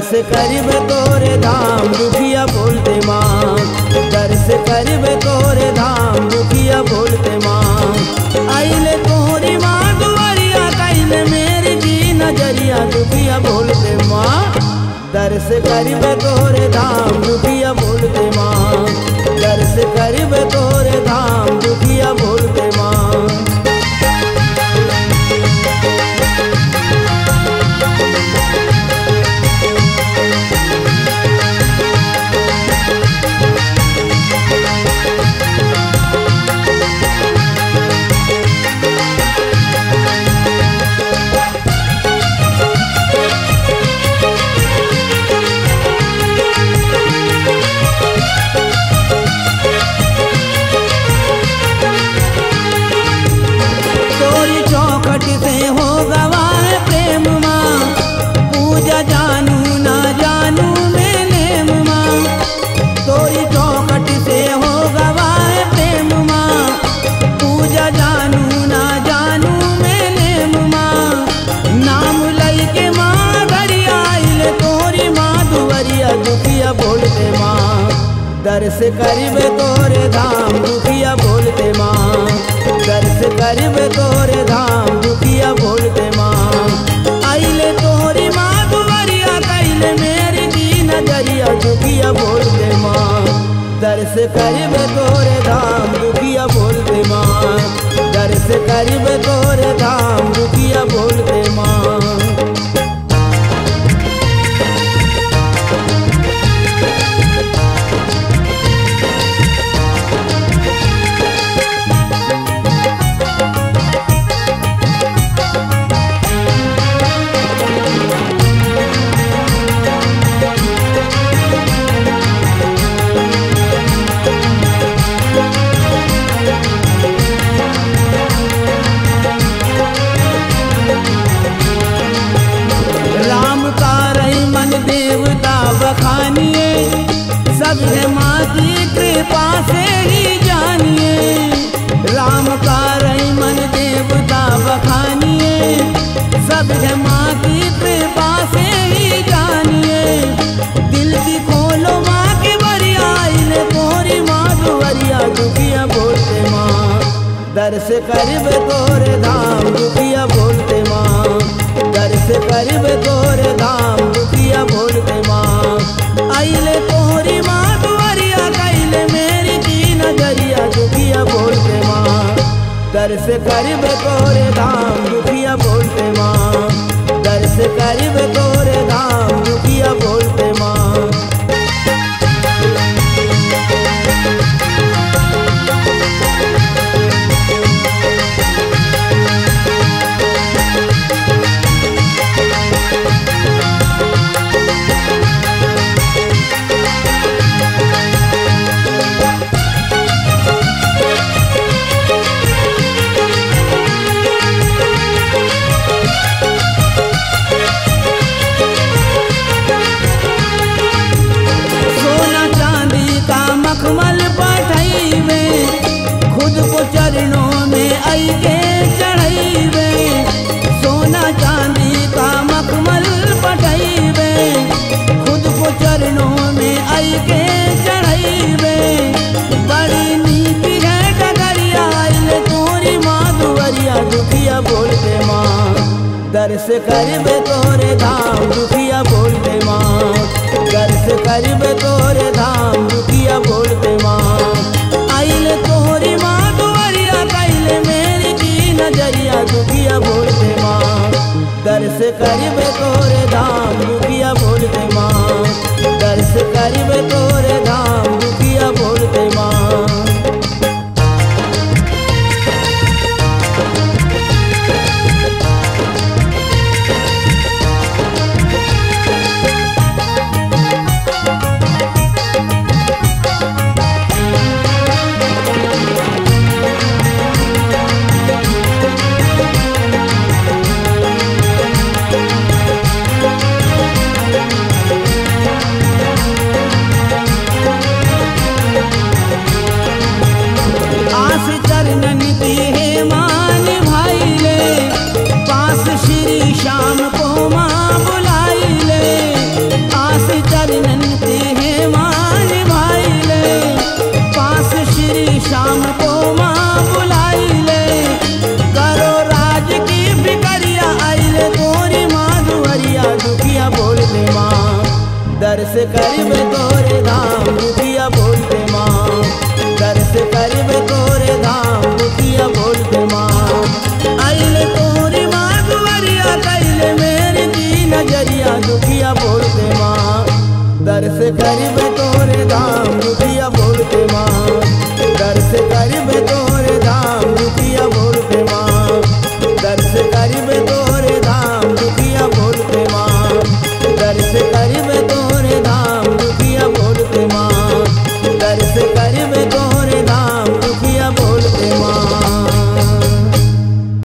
दर्श करिब तोरे धाम दुखिया बोलते माँ, दर्श करिब तोरे धाम दुखिया बोलते माँ। आइले तोरी माँ दुआरिया कैले मेरी की नजरिया दुखिया बोलते माँ, दर्श करिब तोरे धाम दुखिया बोलते माँ, दर्श करिब तोरे धाम दुखिया बोलते माँ। से हो गवाए प्रेम माँ, पूजा जानू ना जानू मैं नेम माँ। तोरी चौखट से हो गवाए प्रेम माँ, पूजा जानू ना जानू मैं नेम माँ। नाम लई के माँ घरिया आइले तोरी माँ दुआरिया दुखिया बोलते माँ, दर्श करिब तोरे धाम दुखिया बोलते माँ, दर्श करिब तोरे धाम दुखिया बोलते माँ। आइले तोरी माँ दुआरिया कैले मेरी की नजरिया दुखिया बोलते माँ, दर्श करिब तोरे धाम दुखिया बोलते माँ, दर्श करिब तोरे धाम दुखिया बोलते माँ। देवता बखानिए सब है माँ की कृपा से ही जानिए, राम का रही मन देवता बखानिए सब है माँ की कृपा से ही जानिए। दिल की खोलो माँ की बरिया आइले तोरी माँ दुआरिया दुखिया बोलते माँ, दर्श करिब तोरे धाम दुखिया बोलते माँ, दर्श करिब तोरे धाम दुखिया बोलते माँ। आइले तोरी माँ दुआरिया कैले मेरी की नजरिया दुखिया बोलते माँ, दर्श करिब तोरे धाम दुखिया बोलते माँ, दर्श करिब तोरे धाम दुखिया बोलते माँ। मखमल पठैबे खुद को चरणों में आई के चढ़ैबे, सोना चांदी का मखमल पठैबे खुद को चरणों में आई के चढ़ैबे। बड़ी नीति है डगरिया आइले तोरी माँ दुआरिया दुखिया बोलते माँ, दर्श करिब तोरे धाम दुखिया बोलते माँ, दर्श करिब तोरे धाम दुखिया बोलते माँ। आइले तोरी माँ दुआरिया कैले मेरी की नजरिया दुखिया बोलते माँ, दर्श करिब तोरे धाम दुखिया बोलते माँ, दर्श करिब तोरे धाम दुखिया बोलते माँ। करिबे तोरे धाम दुखिया बोलते माँ, दर्श करिबे तोरे धाम दुखिया बोलते माँ। आइले तोरी माँ दुआरिया कैले मेरी की नजरिया दुखिया बोलते माँ, दर्श करिबे तोरे धाम